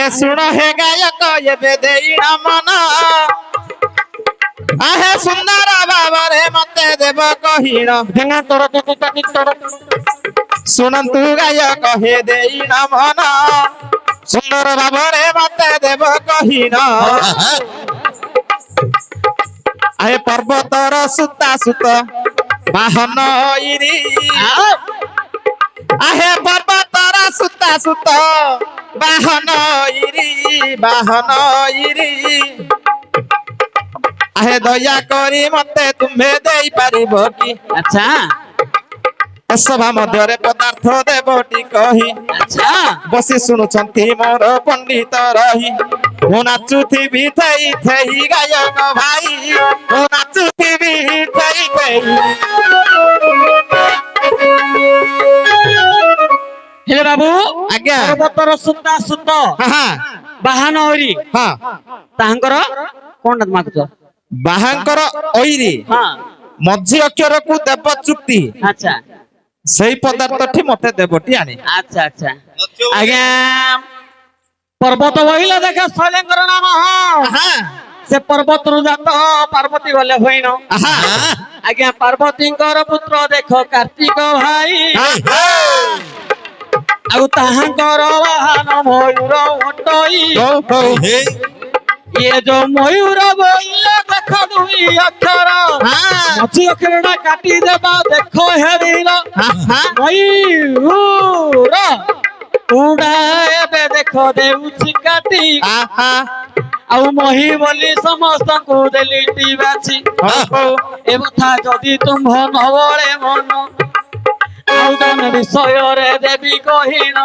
आहे सुन हे गायक एबे देईना मन आहे सुंदर बाबरे मते देव कहिण ढेंगा तोर टुटुटानी तोर सुनंतु गायक हे देईना मन सुंदर बाबरे मते देव कहिण आहे पर्वतर सुता सुत बाहन इरी आहे पर्वतर सुता सुत बाहन इरी आहे दया करी मते तुम्हे देई पारिबो कि अच्छा सभा मध्य पदार्थ देवटी कही अच्छा बसी शुणुंट मोर पंडित रही मु नाचुथी थई थई गायक भाई मु नाचुथी थई थई हे बाबू आज्ञा पर्वतर सुता सुत हां बाहन ओरी हां तांकर कोन माकुछ बाहांकर ओइरी हां मझी अक्षर को देव चुक्ति अच्छा सही पदार्थ ठी मते देवटी आनी अच्छा अच्छा आज्ञा पर्वत बहिला देखे शैलेंद्र नाम हां से पर्वत रु जात पार्वती गले होइन हां आज्ञा पार्वतींकर पुत्र देखो कार्तिक भाई आउ ताहांकर वाहन मयूर उटई ये जो मयूर बोले देखो दुई अक्षर मझी अक्षर काटी देबा देखो हेरिल मयूर उड़ाए देखो देउछि काटी आउ मही बोली समस्त को देली बाची ए कथा जदि तुम नवळे मन आउ जन विषय रे देवी कहिण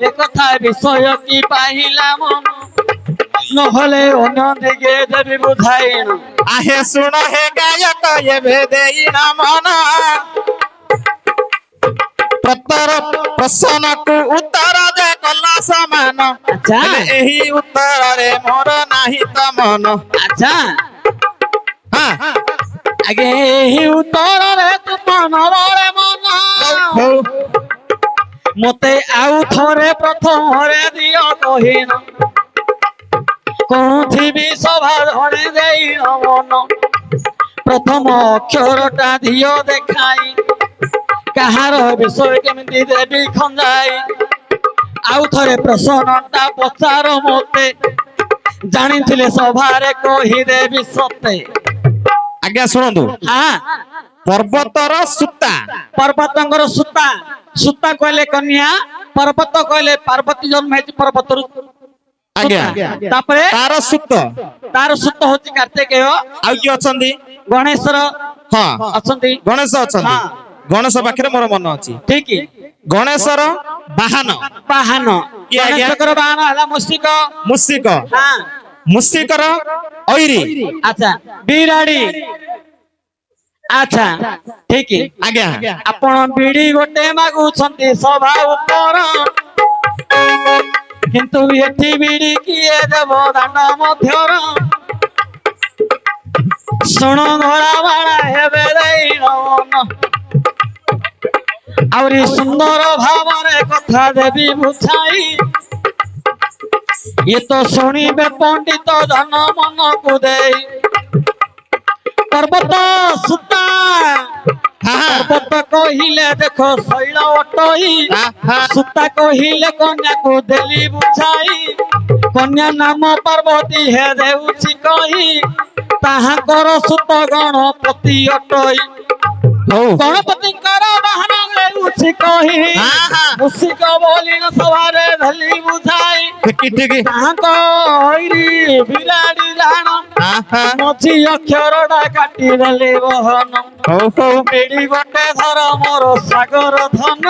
ए कथा विषय की पाहिला मन নহলে অন্য দিকে দেবী বুঝাইন आहे सुन हे गायक एबे देईना मन प्रतर प्रश्न को उत्तर दे कला समान अच्छा एही उत्तर रे मोर नाही त मन अच्छा हां आगे एही उत्तर रे तुम नवरे मन मते आउ थरे प्रथम रे दियो कहिन कोथि भी सभा धरे देई मन प्रथम अक्षरटा दियो देखाई कहार विषय केमिति देवी खंजाई आउ थरे प्रश्नटा पचार मते जानिथिले सभा रे कहि देवी सत्य आज्ञा सुनंदु हां पर्वतर सुता पर्वतंगर सुता सुता कहले कन्या पर्वत कहले पार्वती जन्म है पर्वत आज्ञा तापरे तार सुत होची कार्तिकेय आउ कि अछंदी गणेशर हां अछंदी गणेश अछंदी गणेश पाखरे मोर मन अछि ठीक गणेशर बाहन बाहन गणेशकर बाहन हला मुसिक मुसिक हां मुसिकर ओइरी अच्छा बिराडी अच्छा ठीक आज्ञा आपण बिडी गोटे मागु छंती सभा ऊपर किंतु एठी बिडी किए देव दांड मध्यर सुण घोड़ा बाड़ा हेबे देईन आउरी सुंदर भावरे कथा देवी बुझाई ये तो सुनिबे पंडित धन मन को देई पर्वत सुता पर्वत कहिले देखो शैल अटई सुता कहिले कन्या को देली बुझाई कन्या नाम पार्वती हे देउछि कही ताहाकर सुत गणपति अटई गणपति बाहन देउछि कही मुसिक बोली सभारे धली बुझाई ताहाकरी बिलाड़ी जान मझी अक्षरटा काटी देली बहन बिड़ी गोटे धर मोर सागर धन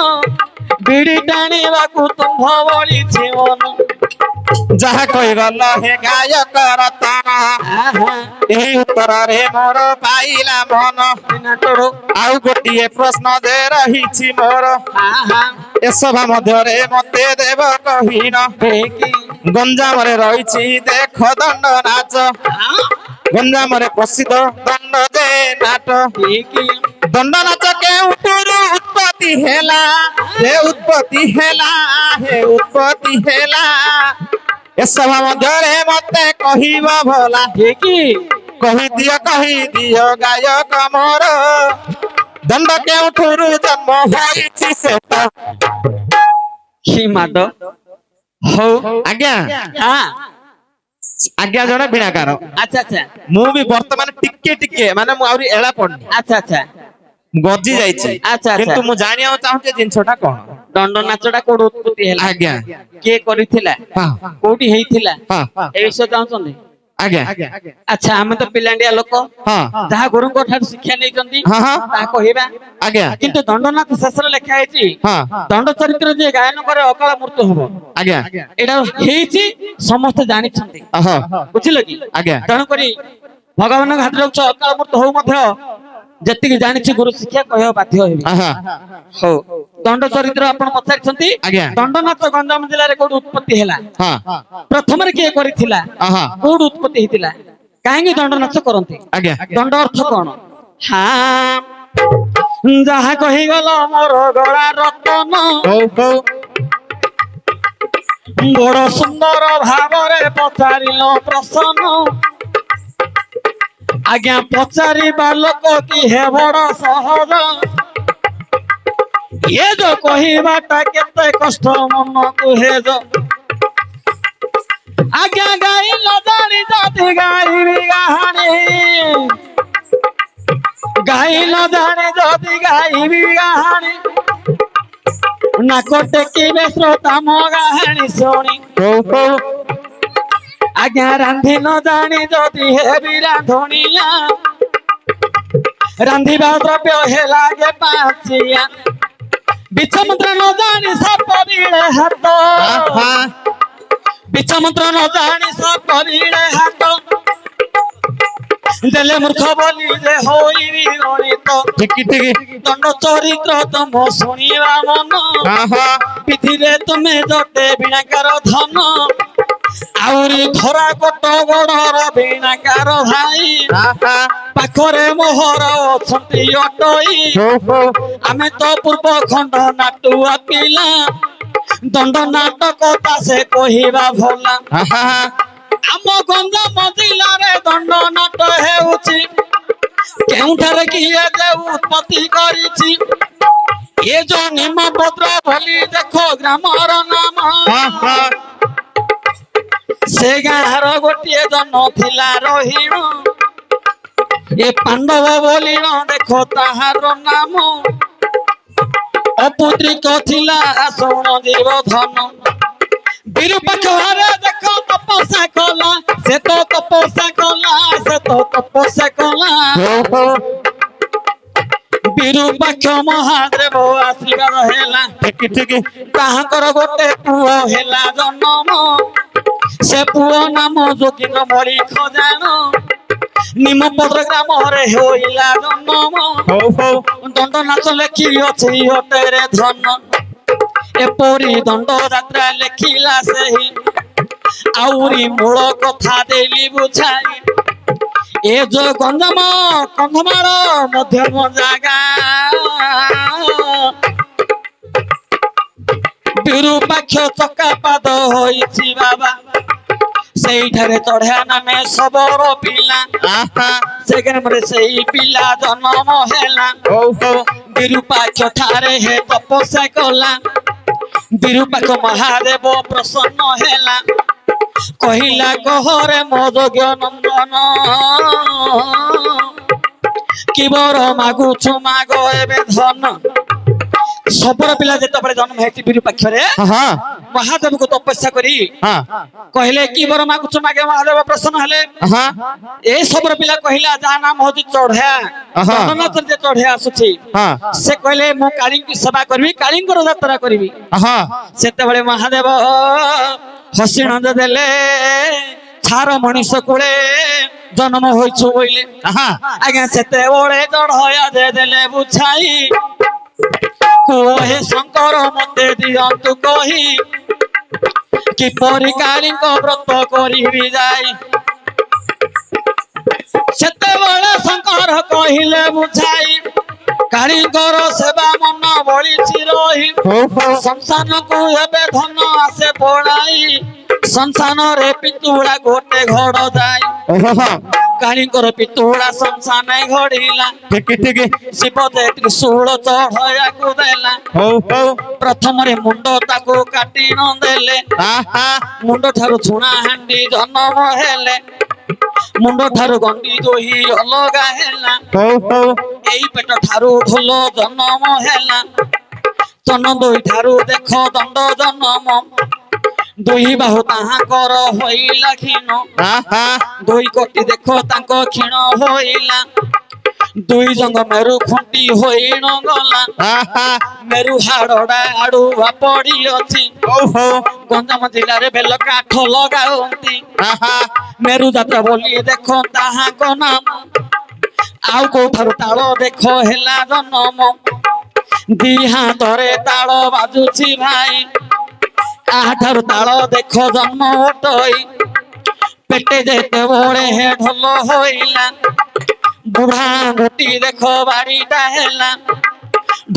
बिड़ी टाणीबाकू तुम्भ बड़ी जीवन जहा कहगल हे गायक रतन एही उत्तर रे मोर पाइला मन आउ गोटिए प्रश्न दे रही मोर ए सभा मध्य रे मते देव कहिन गंजाम रे रही देख दंड नाच गंजाम रे प्रसिद्ध दंड दे नाट ଦଣ୍ଡ ନାଚ କେଉଁଠୁରୁ ଉତ୍ପତ୍ତି ହେଲା ହେ ଉତ୍ପତ୍ତି ହେଲା ହେ ଉତ୍ପତ୍ତି ହେଲା ଏସବୁ ମଧ୍ୟରେ ମତେ କହିବ ଭଲା କି କହିଦିଅ ଗାୟକ ମୋର ଦଣ୍ଡ କେଉଁଠୁରୁ ଜନ୍ମ ହୋଇଛି ସେଟା କି ମାଡ ହଉ ଆଜ୍ଞା ହଁ ଆଜ୍ଞା ଜଣେ ବୀଣାକାର ଆଚ୍ଛା ଆଚ୍ଛା ମୁଁ ବି ବର୍ତ୍ତମାନ ଟିକେ ମାନେ ମୁଁ ଆହୁରି ଏଳା ପଡନି ଆଚ୍ଛା ଆଚ୍ଛା ଗଜି ଯାଇଛି ଆଚ୍ଛା, ଆଚ୍ଛା। କିନ୍ତୁ ମୁଁ ଜାଣିବାକୁ ଚାହୁଁଛି ଜିନିଷଟା କଣ ଦଣ୍ଡ ନାଚଟା କୋଉଠି ଉତ୍ପତ୍ତି ହେଲା ଆଜ୍ଞା କିଏ କରିଥିଲା ହଁ କୋଉଠି ହେଇଥିଲା ହଁ ଏ ବିଷୟ ଚାହୁଁଛନ୍ତି ଆଜ୍ଞା ଆଚ୍ଛା ଆମେ ତ ପିଲାଣ୍ଡିଆ ଲୋକ ହଁ ଯାହା ଗୁରୁଙ୍କ ଠାରୁ ଶିକ୍ଷା ନେଇଛନ୍ତି ହଁ ହଁ ତାହା କହିବା ଆଜ୍ଞା କିନ୍ତୁ ଦଣ୍ଡ ନାଚ ଶେଷରେ ଲେଖା ହେଇଛି ହଁ ଦଣ୍ଡ ଚରିତ୍ର ଯିଏ ଗାୟନ କରେ ଅକାଳ ମୃତ୍ୟୁ ହବ ଆଜ୍ଞା ଏଇଟା ହେଇଛି ସମସ୍ତେ ଜାଣିଛନ୍ତି ଓହୋ ବୁଝିଲ କି ଆଜ୍ଞା ତେଣୁକରି ଭଗବାନଙ୍କ ହାତରେ ରହୁଛ ଅକାଳ ମୃତ୍ୟୁ ହଉ ମଧ୍ୟ ଯେତିକି ଜାଣିଛି ଗୁରୁ ଶିକ୍ଷା କହିବାକୁ ବାଧ୍ୟ ହେବି ଆହା ହଉ ଦଣ୍ଡ ଚରିତ୍ର ଆପଣ ପଚାରିଛନ୍ତି ଆଜ୍ଞା ଦଣ୍ଡ ନାଚ ଗଞ୍ଜାମ ଜିଲ୍ଲାରେ କୋଉଠି ଉତ୍ପତ୍ତି ହେଲା ହଁ ପ୍ରଥମରେ କିଏ କରିଥିଲା ଆହା କୋଉଠି ଉତ୍ପତ୍ତି ହେଇଥିଲା କାହିଁକି ଦଣ୍ଡ ନାଚ କରନ୍ତି ଆଜ୍ଞା ଦଣ୍ଡ ଅର୍ଥ କଣ ହଁ ଯାହା କହିଗଲ ମୋର ଗଳା ରତନ ହଉ ହଉ ବଡ ସୁନ୍ଦର ଭାବରେ ପଚାରିଲ ପ୍ରଶ୍ନ ଆଜ୍ଞା ପଚାରିବା ଲୋକ କି ହେ ବଡ ସହଜ ଏ ଯୋ କହିବାଟା କେତେ କଷ୍ଟ ମନକୁ ହେଜ ଆଜ୍ଞା ଗାଇଲ ଜାଣି ଯଦି ଗାଇବି ଗାହାଣୀ ଗାଇଲ ଜାଣି ଯଦି ଗାଇବି ଗାହାଣୀ ନାକ ଟେକିବେ ଶ୍ରୋତା ମୋ ଗାହାଣୀ ଶୁଣି ହଉ ହଉ ଆଜ୍ଞା ରାନ୍ଧି ନ ଜାଣି ଯଦି ହେବି ରାନ୍ଧଣିଆ ରାନ୍ଧିବା ଦ୍ରବ୍ୟ ହେଲା ଯେ ପାଞ୍ଚିଆ ବିଛ ମନ୍ତ୍ର ନ ଜାଣି ସାପ ବିଳେ ହାତ ଆହା ବିଛ ମନ୍ତ୍ର ନ ଜାଣି ସାପ ବିଳେ ହାତ ଦେଲେ ମୂର୍ଖ ବୋଲି ଯେ ହୋଇବି ଗଣିତ ଠିକି ଦଣ୍ଡ ଚରିତ୍ର ତମ ଶୁଣିବା ମନ ଆହା ପିଠିରେ ତୁମେ ଜଟେ ବୀଣାକାର ଧନ ଆହୁରି ଧରା କୋଟ ବଡର ବୀଣାକାର ଭାଇ ଆହା ପାଖରେ ମୋହର ଅଛନ୍ତି ଅଟଇ ହଉ ହଉ ଆମେ ତ ପୂର୍ବ ଖଣ୍ଡ ନାଟୁଆ ପିଲା ଦଣ୍ଡ ନାଟକ ତା ସେ କହିବା ଭଲା ଆହା ଆମ ଗଞ୍ଜାମ ଜିଲ୍ଲାରେ ଦଣ୍ଡ ନାଟ ହେଉଛି କେଉଁଠାରେ କିଏ ଯେ ଉତ୍ପତ୍ତି କରିଛି ଏ ଯୋଉ ନିମଭଦ୍ର ବୋଲି ଦେଖ ଗ୍ରାମର ନାମ ଆହା ସେ ଗାଁର ଗୋଟିଏ ଜନ ଥିଲା ରହିଣ ଏ ପାଣ୍ଡବ ବୋଲିଣ ଦେଖ ତାହାର ନାମ ଅପୁତ୍ରିକ ଥିଲା ଶୁଣ ଜୀବ ଧନ ବିରୂପାକ୍ଷ ଘରେ ଦେଖ ତପସ୍ୟା କଲା ସେ ତ ତପସ୍ୟା କଲା ସେ ତ ତପସ୍ୟା କଲା ହଉ ହଉ ବିରୂପାକ୍ଷ ମହାଦେବ ଆଶୀର୍ବାଦ ହେଲା ଠିକି ତାହାଙ୍କର ଗୋଟେ ପୁଅ ହେଲା ଜନ୍ମ ସେ ପୁଅ ନାମ ଯୋଗୀନ୍ଦ୍ର ମଳି ଖଜାଣ ନିମପଦ୍ର ଗ୍ରାମରେ ହୋଇଲା ଜନ୍ମ ହଉ ହଉ ଦଣ୍ଡ ନାଚ ଲେଖି ଅଛି ଅଟେରେ ଧନ ଏପରି ଦଣ୍ଡ ଯାତ୍ରା ଲେଖିଲା ସେହି ଆହୁରି ମୂଳ କଥା ଦେଲି ବୁଝାଇ ଏ ଯୋଉ ଗଞ୍ଜାମ କନ୍ଧମାଳ ମଧ୍ୟମ ଜାଗା ବିରୂପାକ୍ଷ ଚକାପାଦ ହୋଇଛି ବାବା ସେଇଠାରେ ଚଢା ନାମେ ସବର ପିଲା ଆହା ସେ ଗ୍ରାମରେ ସେଇ ପିଲା ଜନ୍ମ ହେଲା ହଉ ହଉ ବିରୂପାକ୍ଷ ଠାରେ ହେ ତପସ୍ୟା କଲା ବିରୂପାକ୍ଷ ମହାଦେବ ପ୍ରସନ୍ନ ହେଲା କହିଲା କହରେ ମୋ ଯୋଗ୍ୟ ନନ୍ଦନ କି ବର ମାଗୁଛୁ ମାଗ ଏବେ ଧନ ସବର ପିଲା ଯେତେବେଳେ ଜନ୍ମ ହେଇଛି ବିରୂପାକ୍ଷରେ ହଁ ମହାଦେବକୁ ତପସ୍ୟା କରି ହଁ କହିଲେ କି ବର ମାଗୁଛୁ ମାଗେ ମହାଦେବ ପ୍ରସନ୍ନ ହେଲେ ହଁ ଏ ସବର ପିଲା କହିଲା ଯାହା ନାମ ହଉଛି ଚଢିଆ ଆହା। ଦଣ୍ଡନାଚରେ ଯେ ଚଢିଆ ଆସୁଛି ହଁ ସେ କହିଲେ ମୁଁ କାଳୀଙ୍କୁ ସେବା କରିବି କାଳୀଙ୍କର ଯାତ୍ରା କରିବି ହଁ ସେତେବେଳେ ମହାଦେବ ହସିଣଦ ଦେଲେ ଛାର ମଣିଷ କୋଳେ ଜନ୍ମ ହୋଇଛୁ ବୋଇଲେ ଆହା ଆଜ୍ଞା ସେତେବେଳେ ଚଢୟା ଦେଲେ ବୁଝାଇ କୁହ ହେ ଶଙ୍କର ମତେ ଦିଅନ୍ତୁ କହି କିପରି କାଳୀଙ୍କ ବ୍ରତ କରିବି ଯାଇ ସେତେବେଳେ ଶଙ୍କର କହିଲେ ବୁଝାଇ କାଳିଙ୍କର ସେବା ମନ ବଳିଛି ରହି ସଂସାନକୁ ଏବେ ଧନ ଆସେ ପଳାଇ ସଂସାନରେ ପିତୁଳା ଗୋଟେ ଘଡ ଯାଇ କାଳିଙ୍କର ପିତୁଳା ସଂସାନ ଘଡିଲା ଶିବ ତ୍ରିଶୂଳ ଚଢୟାକୁ ଦେଲା ପ୍ରଥମରେ ମୁଣ୍ଡ ତାକୁ କାଟି ନ ଦେଲେ ମୁଣ୍ଡ ଠାରୁ ଝୁଣା ହାଣ୍ଡି ଜନ୍ମ ହେଲେ ମୁଣ୍ଡ ଠାରୁ ଗଣ୍ଡି ଦୋହି ଅଲଗା ହେଲା ଏଇ ପେଟ ଠାରୁ ଢୋଲ ଜନ୍ମ ହେଲା ତନ ଦୁଇ ଠାରୁ ଦେଖ ଦଣ୍ଡ ଜନ୍ମ ଦୁଇ ବାହୁ ତାହାଙ୍କର ହୋଇଲା କ୍ଷୀଣ ଦୁଇ କୋଟି ଦେଖ ତାଙ୍କ କ୍ଷୀଣ ହୋଇଲା ଦୁଇ ଜଙ୍ଗ ମେରୁ ଖୁଣ୍ଟି ହୋଇଣ ଗଲା ମେରୁ ହାଡଡା ଆଡୁଆ ପଡିଅଛି ଗଞ୍ଜାମ ଜିଲ୍ଲାରେ ବେଲ କାଠ ଲଗାଉନ୍ତି ମେରୁ ଯାତ୍ରା ବୋଲି ଦେଖ ତାହାଙ୍କ ନାମ ଆଉ କୋଉଠାରୁ ତାଳ ଦେଖ ହେଲା ଜନ୍ମ ଦି ହାତରେ ତାଳ ବାଜୁଛି ଭାଇ କାହାଠାରୁ ତାଳ ଦେଖ ଜନ୍ମ ଓଟଇ ପେଟେ ଯେତେବେଳେ ହେ ଢୋଲ ହୋଇଲା ବୁଢା ଗୋଟି ଦେଖ ବାଡିଟା ହେଲା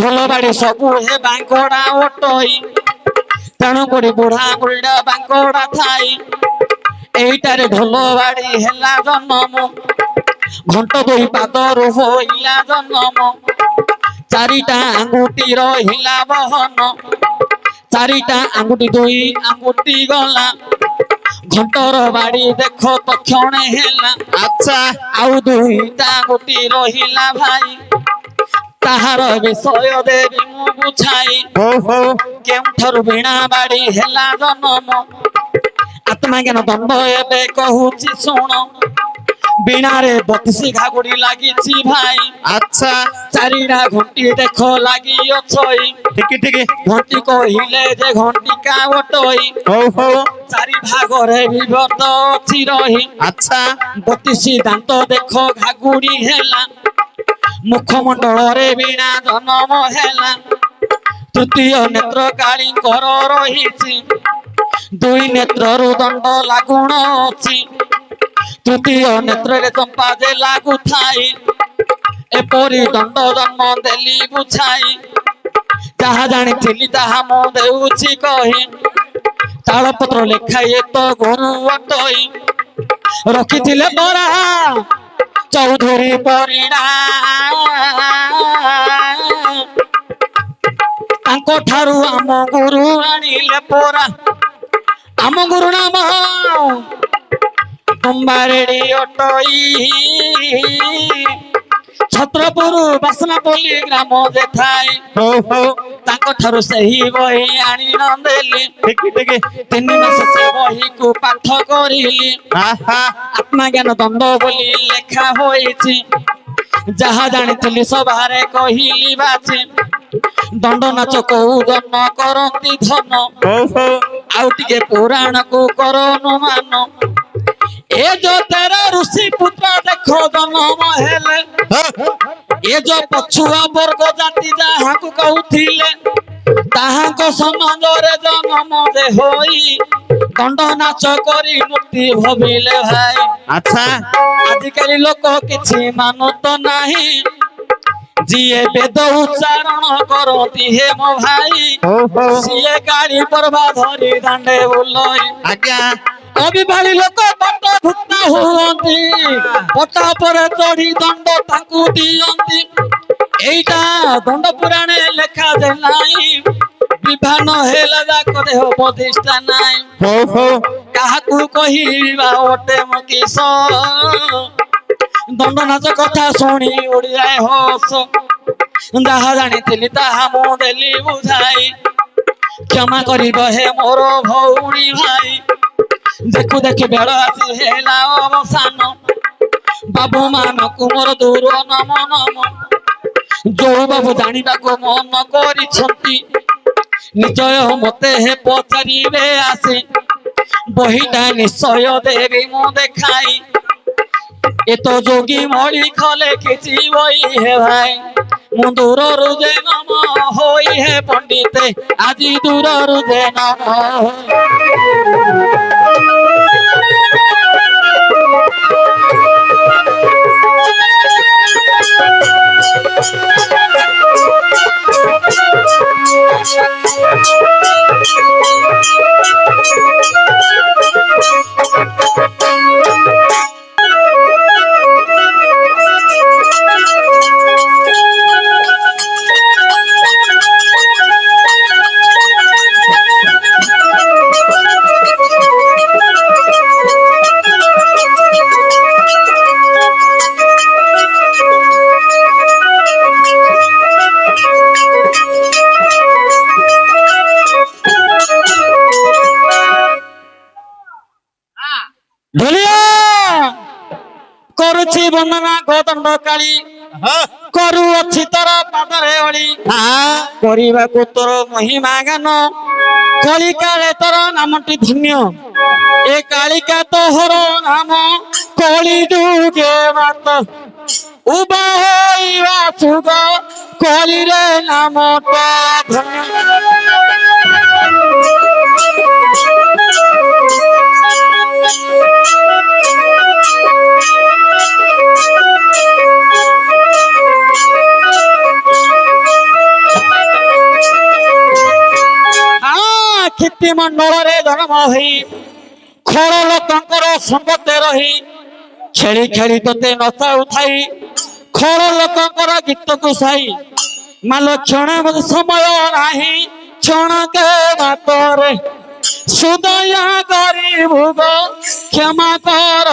ଢୋଲ ବାଡି ସବୁ ହେ ବାଙ୍କଡା ଓଟଇ ତେଣୁ କରି ବୁଢା ଗୁଳିଟା ବାଙ୍କଡା ଥାଇ ଏଇଟାରେ ଢୋଲ ବାଡି ହେଲା ଜନ୍ମ ଘଣ୍ଟ ଦୁଇ ପାଦରୁ ହୋଇଲା ଜନ୍ମ ଚାରିଟା ଆଙ୍ଗୁଠି ରହିଲା ବହନ ଚାରିଟା ଆଙ୍ଗୁଠି ଦୁଇ ଆଙ୍ଗୁଠି ଗଲା ଘଣ୍ଟର ବାଡି ଦେଖ ତକ୍ଷଣେ ହେଲା ଆଉ ଦୁଇଟା ଆଙ୍ଗୁଠି ରହିଲା ଭାଇ ତାହାର ବିଷୟ ଦେବି ମୁଁ ବୁଝାଇ କେଉଁଠାରୁ ବୀଣା ବାଡି ହେଲା ଜନ୍ମ ଆତ୍ମାଜ୍ଞାନ ଦଣ୍ଡ ଏବେ କହୁଛି ଶୁଣ ବୀଣାରେ 32 ଘାଗୁଡି ଲାଗିଛି ଭାଇ ଚାରିଟା ଘଣ୍ଟି ଦେଖ ଲାଗି ଅଛଇ ଘଣ୍ଟି କହିଲେ ଯେ ଘଣ୍ଟିକା ଓଟଇ ଚାରି ଭାଗରେ ବିଭକ୍ତ ଅଛି ରହି 32 ଦାନ୍ତ ଦେଖ ଘାଗୁଡି ହେଲା ମୁଖମଣ୍ଡଳରେ ବୀଣା ଜନ୍ମ ହେଲା ତୃତୀୟ ନେତ୍ର କାଳୀଙ୍କର ରହିଛି ଦୁଇ ନେତ୍ରରୁ ଦଣ୍ଡ ଲାଗୁଣ ଅଛି ତୃତୀୟ ନେତ୍ରରେ ଚମ୍ପା ଯେ ଲାଗୁଥାଇ ଏପରି ଦଣ୍ଡ ଜନ୍ମ ଦେଲି ବୁଝାଇ ଯାହା ଜାଣିଥିଲି ତାହା ମୁଁ ଦେଉଛି କହି ତାଳପତ୍ର ଲେଖାଇ ତ ଗୁରୁ ଅଟଇ ରଖିଥିଲେ ପରା ଚୌଧୁରୀ ପରିଣା ତାଙ୍କ ଠାରୁ ଆମ ଗୁରୁ ଆଣିଲେ ପରା ଆମ ଗୁରୁ ନାମ କୁମ୍ଭାରେଡି ଅଟଇ ଛତ୍ରପୁର ବାସନାପଲ୍ଲୀ ଗ୍ରାମ ଯେ ଥାଏ ତାଙ୍କ ଠାରୁ ସେହି ବହି ଆଣି ନ ଦେଲି 3 ମାସ ସେ ବହିକୁ ପାଠ କରିଲି ଆତ୍ମାଜ୍ଞାନ ଦଣ୍ଡ ବୋଲି ଲେଖା ହୋଇଛି ଯାହା ଜାଣିଥିଲି ସଭାରେ କହିଲି ବାଛି ଦଣ୍ଡ ନାଚ କୋଉ ଜନ୍ମ କରନ୍ତି ଧନ ଆଉ ଟିକେ ପୁରାଣକୁ କର ଅନୁମାନ ଏ ଯୋ ତେରା ଋଷି ପୁତ୍ର ଦେଖ ଜନ୍ମ ହେଲେ ଏ ଯୋ ପଛୁଆ ବର୍ଗ ଜାତି ଯାହାକୁ କହୁଥିଲେ ତାହାଙ୍କ ସମାଜରେ ଜନ୍ମ ଯେ ହୋଇ ଦଣ୍ଡ ନାଚ କରି ମୁକ୍ତି ଭାବିଲେ ଭାଇ ଆଜିକାଲି ଲୋକ କିଛି ମାନୁତ ନାହିଁ ଯିଏ ବେଦ ଉଚ୍ଚାରଣ କରନ୍ତି ହେ ମୋ ଭାଇ ସିଏ ଗାଡି ପର୍ବା ଧରି ଦାଣ୍ଡେ ବୁଲଇ ଅବିବାଳୀ ଲୋକ ପଟ ଭୁକ୍ତା ହୁଅନ୍ତି ପଟା ପରେ ଚଢି ଦଣ୍ଡ ତାଙ୍କୁ ଦିଅନ୍ତି ଏଇଟା ଦଣ୍ଡ ପୁରାଣେ ଲେଖା ଯେ ନାହିଁ ବିଭାନ ହେଲା ଯାକ ଦେହ ପ୍ରତିଷ୍ଠା ନାହିଁ କାହାକୁ କହିବା ଅଟେ ମୋ କିସ ଦଣ୍ଡ ନାଚ କଥା ଶୁଣି ଉଡିଯାଏ ହସ ଯାହା ଜାଣିଥିଲି ତାହା ମୁଁ ଦେଲି ବୁଝାଇ କ୍ଷମା କରିବ ହେ ମୋର ଭଉଣୀ ଭାଇ ଦେଖୁ ଦେଖି ବେଳ ଆସି ହେଲା ଅବସାନ ବାବୁ ମାନଙ୍କୁ ମୋର ଦୂର ନମ ନମ ଯୋଉ ବାବୁ ଜାଣିବାକୁ ମନ କରିଛନ୍ତି ନିଶ୍ଚୟ ମତେ ହେ ପଚାରିବେ ଆସି ବହିଟା ନିଶ୍ଚୟ ଦେବି ମୁଁ ଦେଖାଇ ଏ ତ ଯୋଗୀ ମଳି ଖଲେ କିଛି ବହି ହେ ଭାଇ ମୁଁ ଦୂରରୁ ଯେ ନମ ହୋଇ ହେ ପଣ୍ଡିତେ ଆଜି ଦୂରରୁ ଯେ ନମ ବନ୍ଦନା ଗୋଦଣ୍ଡ କାଳି କରୁଅଛି ତୋର ପାଦରେ ଅଳି କରିବାକୁ ତୋର ମହିମା ଗାନ କଳିକାଳେ ତୋର ନାମଟି ଧନ୍ୟ ଏ କାଳିକା ତୋହର ନାମ କଳି ଯୁଗେ ମାତ ଉଭା ହୋଇବା ସୁଗ କଳିରେ ନାମଟା କ୍ଷିତି ମଣ୍ଡଳରେ ଜନ୍ମ ହୋଇ ଖଳ ଲୋକଙ୍କର ସମ୍ପତ୍ତି ରହି ଖେଳି ଖେଳି ତୋତେ ନଚାଉଥାଇ ଖଳ ଲୋକଙ୍କର ଗୀତକୁ ସାଇ ମାଲ କ୍ଷଣ ସମୟ ନାହିଁ କ୍ଷଣକେ ମାତରେ ସୁଦୟା କରିବୁ ଗୋ କ୍ଷମା କର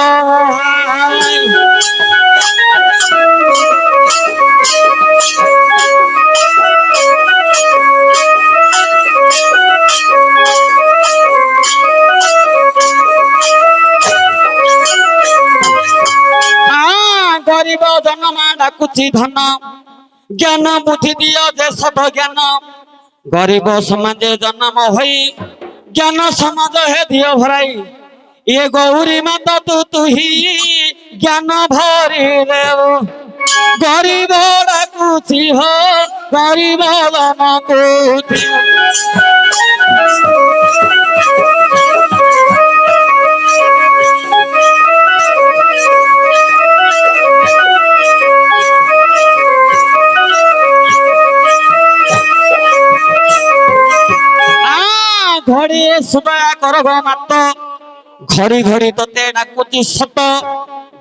ଗରିବ ଜନମା ଡାକୁଛି ଧନ ଜ୍ଞାନ ବୁଝି ଦିଅ ଯେ ସତ ଜ୍ଞାନ ଗରିବ ସମାଜ ଜନ୍ମ ହୋଇ ଜ୍ଞାନ ସମାଜ ହେ ଦିଅ ଭରାଇ ଏ ଗୌରୀ ମାତା ତୁହି ଜ୍ଞାନ ଭରି ଦେବ ଗରିବ ଡାକୁଛି ହୋ ଗରିବ ଜନକୁ ଘড়িয়ে সুদয়া করব মাত ঘড়ি ঘড়ি তোতে ডাকুছি সত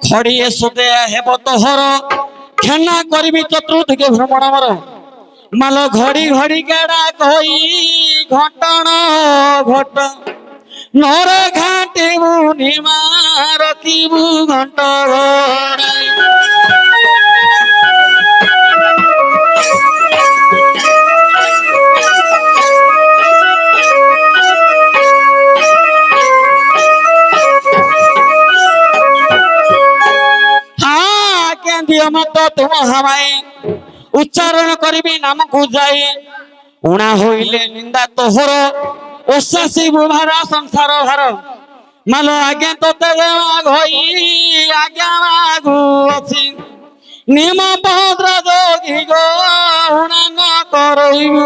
ঘড়িয়ে সুদয়া হেব তোহর খেনা করবি চতুর্দিকে ভ্রমণ মর মাল ঘড়ি ঘড়ি কেডা কই ঘটন ঘট নর ঘাটিবু নিমা রকিবু ঘণ্ট মত তুম হামাই উচ্চারণ করিবি নামকু যাই উଣା হইলে নিন্দা তোহর ওসাসি বুভারা সংসার ভার মাল আজ্ঞা তোতে ঘই আজ্ঞা আগু অছি নিম ভদ্র যোগী গো উଣା ন করইবু